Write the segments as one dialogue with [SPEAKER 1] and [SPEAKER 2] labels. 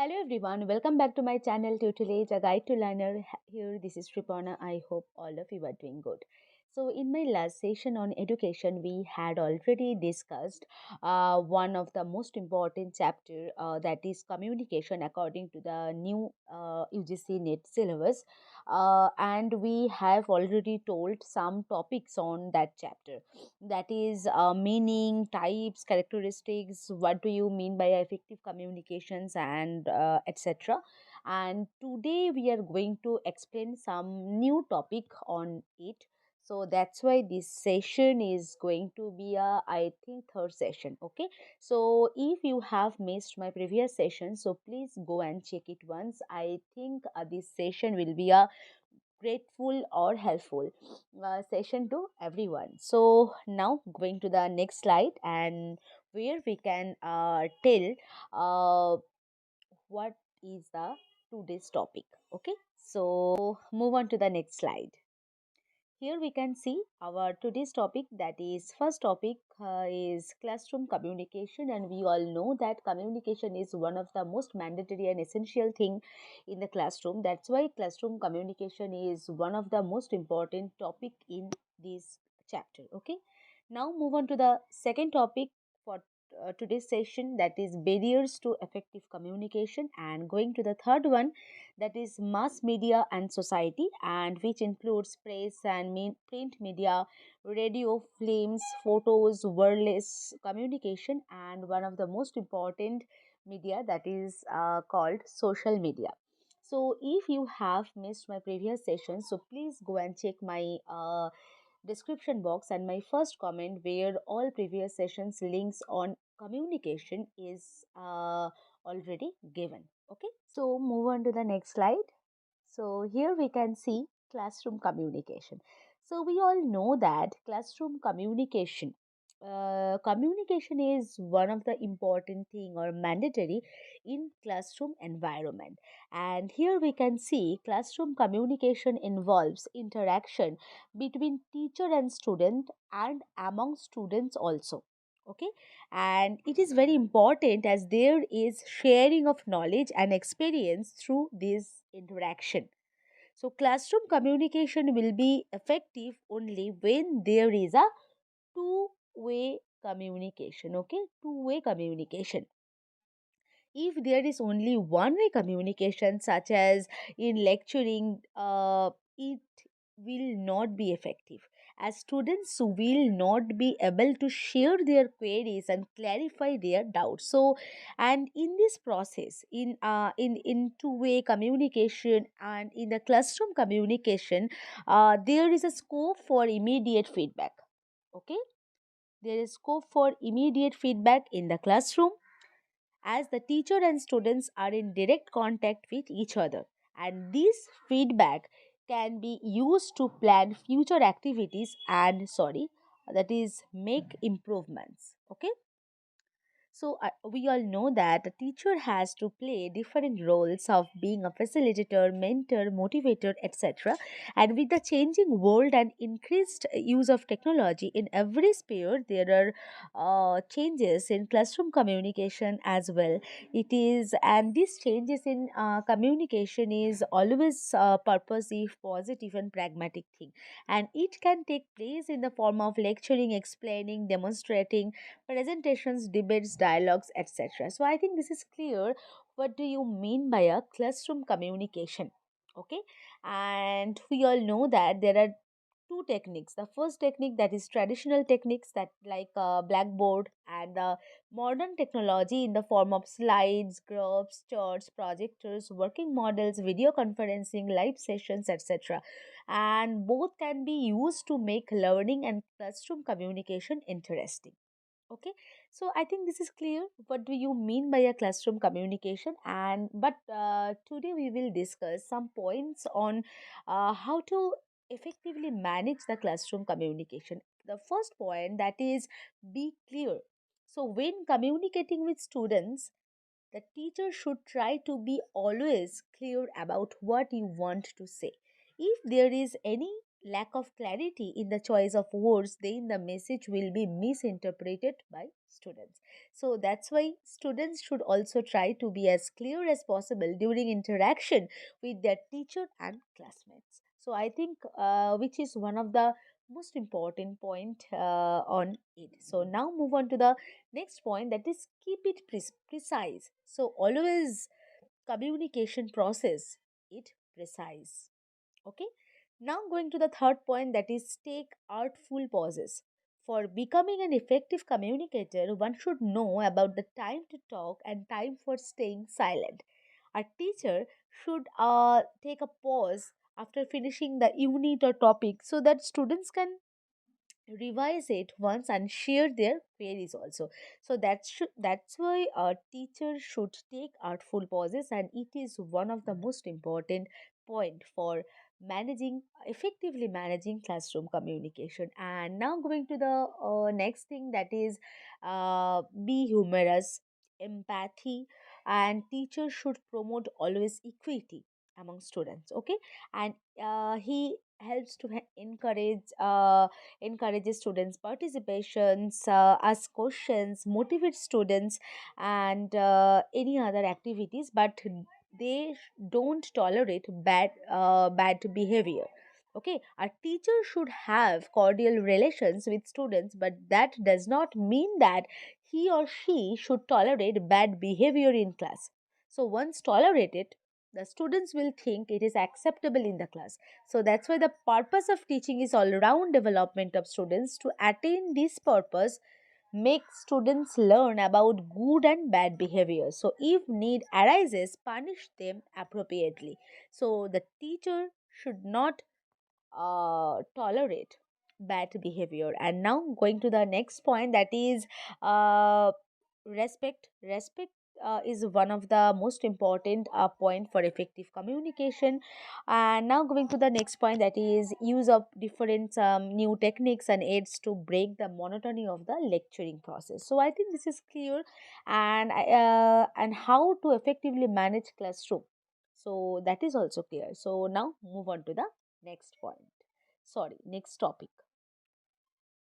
[SPEAKER 1] Hello everyone, welcome back to my channel Tutelage, a guide to learner. Here, this is Sriparna. I hope all of you are doing good. So, in my last session on education, we had already discussed one of the most important chapter that is communication according to the new UGC Net syllabus, and we have already told some topics on that chapter. That is meaning, types, characteristics, what do you mean by effective communications, and etc. And today we are going to explain some new topic on it. So that's why this session is going to be a, I think, third session. Okay, so if you have missed my previous session, so please go and check it once. I think this session will be a grateful or helpful session to everyone. So now going to the next slide, and where we can tell what is the today's topic. Okay, so move on to the next slide. Here we can see our today's topic, that is first topic is classroom communication, and we all know that communication is one of the most mandatory and essential thing in the classroom. That's why classroom communication is one of the most important topic in this chapter. Okay, now move on to the second topic for today's session, that is barriers to effective communication, and going to the third one, that is mass media and society, and which includes press and print media, radio, films, photos, wireless communication, and one of the most important media, that is called social media. So if you have missed my previous session, so please go and check my description box and my first comment, where all previous sessions links on communication is already given. Okay, so move on to the next slide. So here we can see classroom communication. So we all know that classroom communication is one of the important thing or mandatory in classroom environment. And here we can see classroom communication involves interaction between teacher and student and among students also. Okay, and it is very important as there is sharing of knowledge and experience through this interaction. So classroom communication will be effective only when there is a two-way communication. Okay, two-way communication. If there is only one way communication, such as in lecturing, it will not be effective, as students will not be able to share their queries and clarify their doubts. So, and in this process, in two-way communication and in the classroom communication, there is a scope for immediate feedback. Okay, there is scope for immediate feedback in the classroom, as the teacher and students are in direct contact with each other, and this feedback can be used to plan future activities and, sorry, that is, make improvements. Okay, so we all know that a teacher has to play different roles of being a facilitator, mentor, motivator, etc. And with the changing world and increased use of technology in every sphere, there are changes in classroom communication as well. It is, and these changes in communication is always purposive, positive, and pragmatic thing. And it can take place in the form of lecturing, explaining, demonstrating, presentations, debates, dialogues, etc. So I think this is clear. What do you mean by a classroom communication? Okay, and we all know that there are two techniques. The first technique, that is traditional techniques, that like blackboard, and the modern technology in the form of slides, graphs, charts, projectors, working models, video conferencing, live sessions, etc. And both can be used to make learning and classroom communication interesting. Okay, so I think this is clear. What do you mean by a classroom communication? And but today we will discuss some points on how to effectively manage the classroom communication. The first point, that is, be clear. So when communicating with students, the teacher should try to be always clear about what you want to say. If there is any lack of clarity in the choice of words, then the message will be misinterpreted by students. So that's why students should also try to be as clear as possible during interaction with their teacher and classmates. So I think which is one of the most important point on it. So now move on to the next point, that is keep it precise. So always communication process it precise. Okay, now going to the third point, that is take artful pauses. For becoming an effective communicator, one should know about the time to talk and time for staying silent. A teacher should take a pause after finishing the unit or topic so that students can revise it once and share their queries also. So that's why a teacher should take artful pauses, and it is one of the most important point for managing effectively managing classroom communication. And now going to the next thing, that is be humorous, empathy, and teachers should promote always equity among students. Okay, and he helps to encourages students participations, ask questions, motivate students, and any other activities, but they don't tolerate bad behavior. Okay, a teacher should have cordial relations with students, but that does not mean that he or she should tolerate bad behavior in class. So once tolerated, the students will think it is acceptable in the class. So that's why the purpose of teaching is all round development of students. To attain this purpose, make students learn about good and bad behavior. So if need arises, punish them appropriately. So the teacher should not tolerate bad behavior. And now going to the next point, that is uh, respect is one of the most important point for effective communication. And now going to the next point, that is use of different new techniques and aids to break the monotony of the lecturing process. So I think this is clear. And how to effectively manage classroom, so that is also clear. So now move on to the next point, sorry, next topic.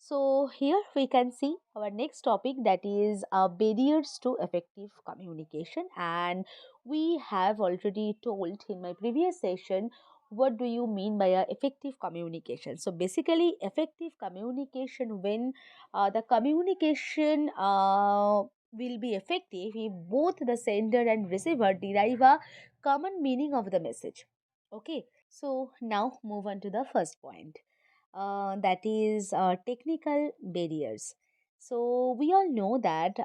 [SPEAKER 1] So here we can see our next topic, that is barriers to effective communication. And we have already told in my previous session what do you mean by a effective communication. So basically effective communication, when the communication will be effective if both the sender and receiver derive a common meaning of the message. Okay, so now move on to the first point, that is technical barriers. So, we all know that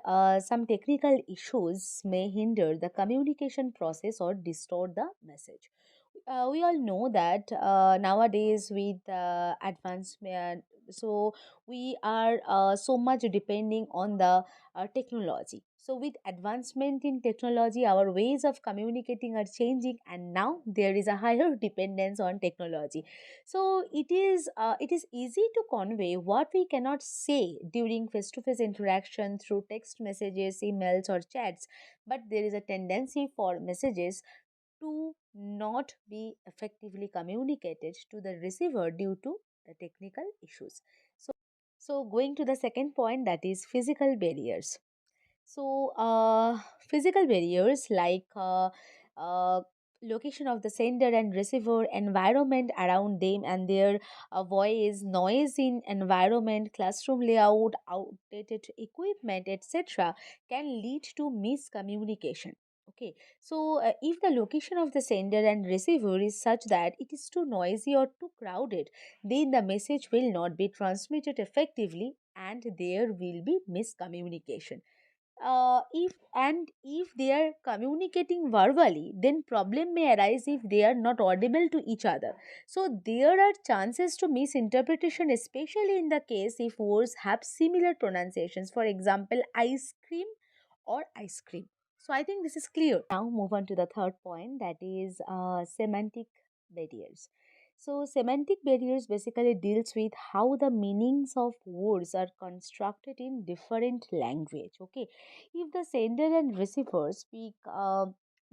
[SPEAKER 1] some technical issues may hinder the communication process or distort the message. We all know that nowadays with advancement, so we are so much depending on the technology. So with advancement in technology, our ways of communicating are changing, and now there is a higher dependence on technology. So it is easy to convey what we cannot say during face to face interaction through text messages, emails, or chats, but there is a tendency for messages to not be effectively communicated to the receiver due to the technical issues. So going to the second point, that is physical barriers. So, physical barriers like location of the sender and receiver, environment around them, and their voice, noise in environment, classroom layout, outdated equipment, etc., can lead to miscommunication. Okay, so if the location of the sender and receiver is such that it is too noisy or too crowded, then the message will not be transmitted effectively and there will be miscommunication. If they are communicating verbally, then problem may arise if they are not audible to each other. So there are chances to misinterpretation, especially in the case if words have similar pronunciations, for example ice cream or ice cream. So I think this is clear. Now move on to the third point, that is semantic barriers. So semantic barriers basically deals with how the meanings of words are constructed in different language. Okay, if the sender and receiver speak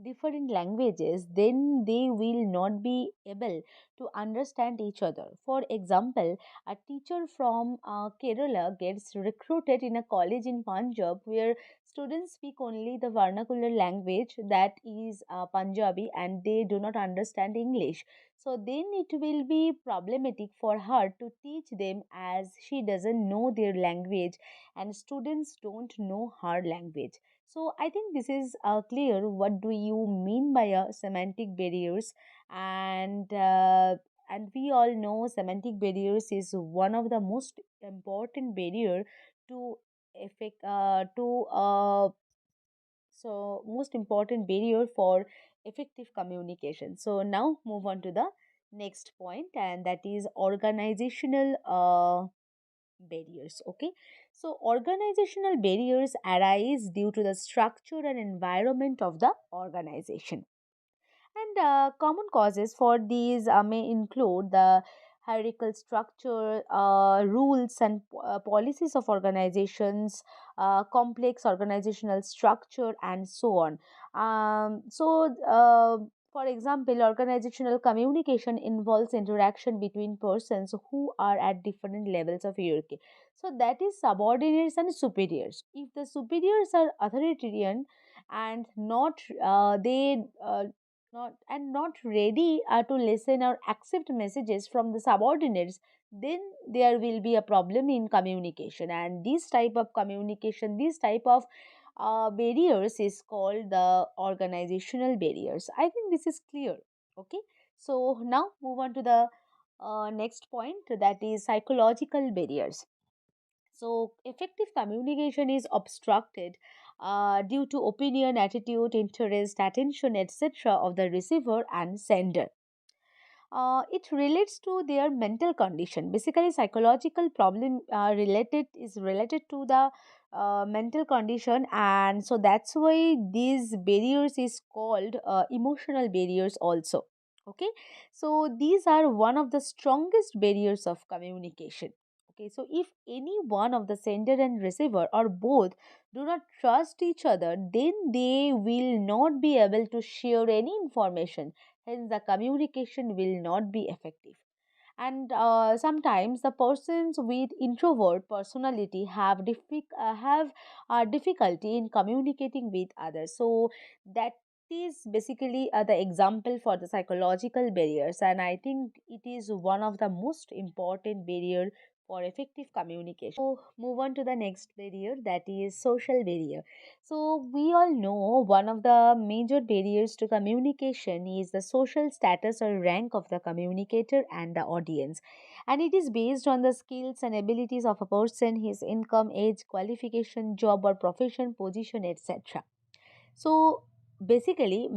[SPEAKER 1] different languages, then they will not be able to understand each other. For example, a teacher from Kerala gets recruited in a college in Punjab where students speak only the vernacular language, that is Punjabi, and they do not understand English. So then it will be problematic for her to teach them as she doesn't know their language and students don't know her language. So I think this is clear. What do you mean by semantic barriers? And we all know semantic barriers is one of the most important barrier to effect to so most important barrier for effective communication. So now move on to the next point, and that is organizational barriers. Okay, so organizational barriers arise due to the structure and environment of the organization, and common causes for these may include the hierarchical structure, rules and policies of organizations, complex organizational structure, and so on. For example, organizational communication involves interaction between persons who are at different levels of hierarchy. So, that is subordinates and superiors. If the superiors are authoritarian and not ready to listen or accept messages from the subordinates, then there will be a problem in communication, and this type of communication, this type of barriers is called the organizational barriers. I think this is clear. Okay, so now move on to the next point, that is psychological barriers. So, effective communication is obstructed due to opinion, attitude, interest, attention, etc. of the receiver and sender. It relates to their mental condition. Basically, psychological problem related is related to the mental condition, and so that's why these barriers is called emotional barriers also. Okay, so these are one of the strongest barriers of communication. Okay, so if any one of the sender and receiver or both do not trust each other, then they will not be able to share any information, hence the communication will not be effective. And sometimes the persons with introvert personality have difficulty in communicating with others. So that is basically the example for the psychological barriers, and I think it is one of the most important barrier for effective communication. So move on to the next barrier, that is social barrier. So, we all know one of the major barriers to communication is the social status or rank of the communicator and the audience. And it is based on the skills and abilities of a person, his income, age, qualification, job or profession, position, etc. So basically,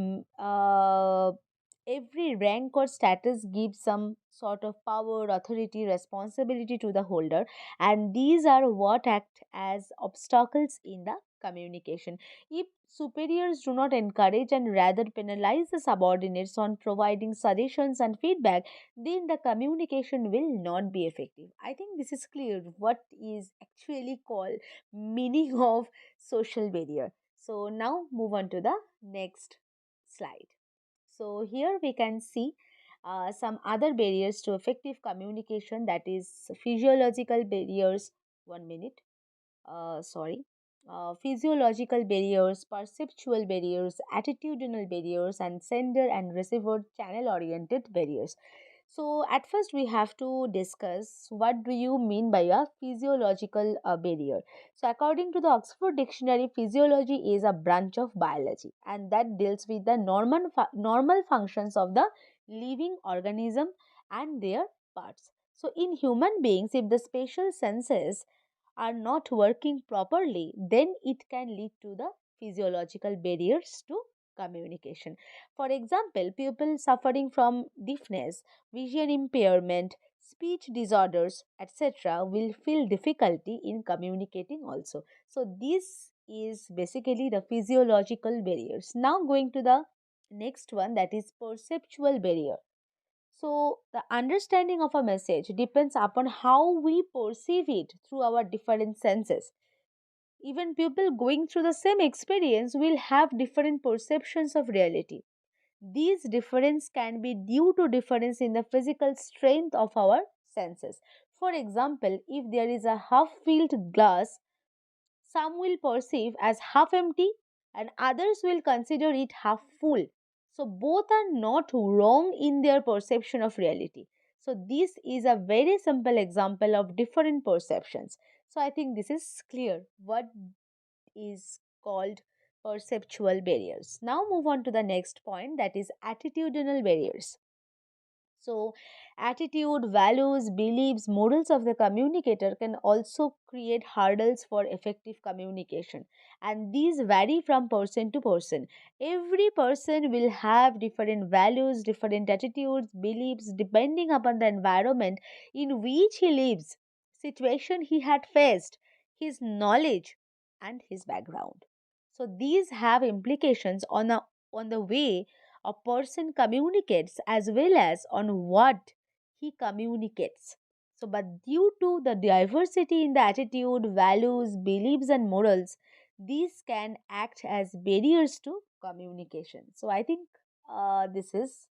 [SPEAKER 1] every rank or status gives some sort of power, authority, responsibility to the holder, and these are what act as obstacles in the communication. If superiors do not encourage and rather penalize the subordinates on providing suggestions and feedback, then the communication will not be effective. I think this is clear what is actually called meaning of social barrier. So now move on to the next slide. So here we can see some other barriers to effective communication, that is physiological barriers. 1 minute. Sorry. Physiological barriers, perceptual barriers, attitudinal barriers, and sender and receiver channel oriented barriers. So, at first, we have to discuss what do you mean by a physiological barrier. So, according to the Oxford Dictionary, physiology is a branch of biology and that deals with the normal functions of the living organism and their parts. So, in human beings, if the spatial senses are not working properly, then it can lead to the physiological barriers to communication. For example, people suffering from deafness, vision impairment, speech disorders, etc., will feel difficulty in communicating also. So, this is basically the physiological barriers. Now, going to the next one, that is perceptual barrier. So, the understanding of a message depends upon how we perceive it through our different senses. Even people going through the same experience will have different perceptions of reality. These difference can be due to difference in the physical strength of our senses. For example, if there is a half filled glass, some will perceive as half empty and others will consider it half full. So both are not wrong in their perception of reality. So this is a very simple example of different perceptions. So I think this is clear what is called perceptual barriers. Now move on to the next point, that is attitudinal barriers. So, attitude, values, beliefs, morals of the communicator can also create hurdles for effective communication. And these vary from person to person. Every person will have different values, different attitudes, beliefs, depending upon the environment in which he lives, situation he had faced, his knowledge, and his background. So, these have implications on the way a person communicates as well as on what he communicates. So, but due to the diversity in the attitude, values, beliefs, and morals, these can act as barriers to communication. So, I think this is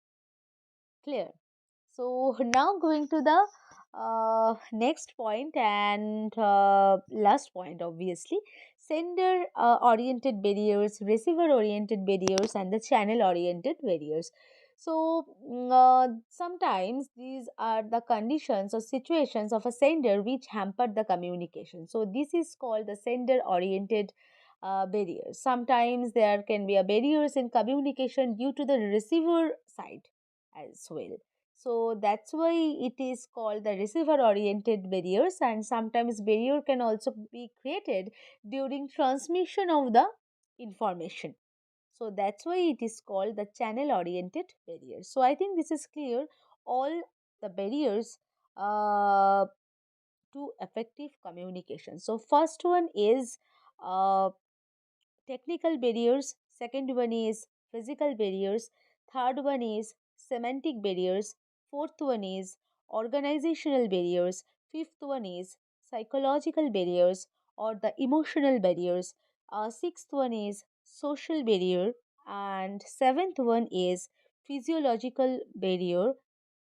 [SPEAKER 1] clear. So now going to the next point and last point, obviously, sender oriented barriers, receiver oriented barriers, and the channel oriented barriers. So sometimes these are the conditions or situations of a sender which hamper the communication. So this is called the sender oriented barriers. Sometimes there can be a barriers in communication due to the receiver side as well. So that's why it is called the receiver oriented barriers, and sometimes barrier can also be created during transmission of the information. So that's why it is called the channel oriented barriers. So I think this is clear. All the barriers uh, to effective communication. So first one is uh, technical barriers, second one is physical barriers, third one is semantic barriers, fourth one is organizational barriers, fifth one is psychological barriers or the emotional barriers, sixth one is social barrier, and seventh one is physiological barrier,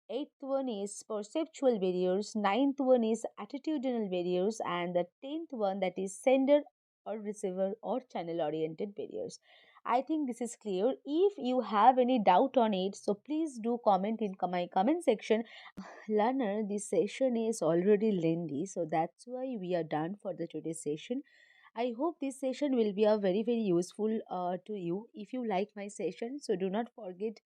[SPEAKER 1] eighth one is perceptual barriers, ninth one is attitudinal barriers, and the tenth one, that is sender or receiver or channel oriented barriers. I think this is clear. If you have any doubt on it, so please do comment in my comment section. Learner, this session is already lengthy, so that's why we are done for the today's session. I hope this session will be a very useful to you. If you like my session, so do not forget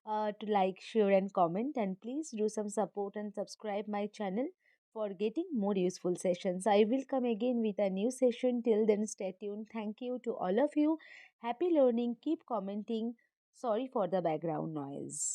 [SPEAKER 1] to like, share, and comment. And please do some support and subscribe my channel for getting more useful sessions. I will come again with a new session. Till then, stay tuned. Thank you to all of you. Happy learning. Keep commenting. Sorry for the background noise.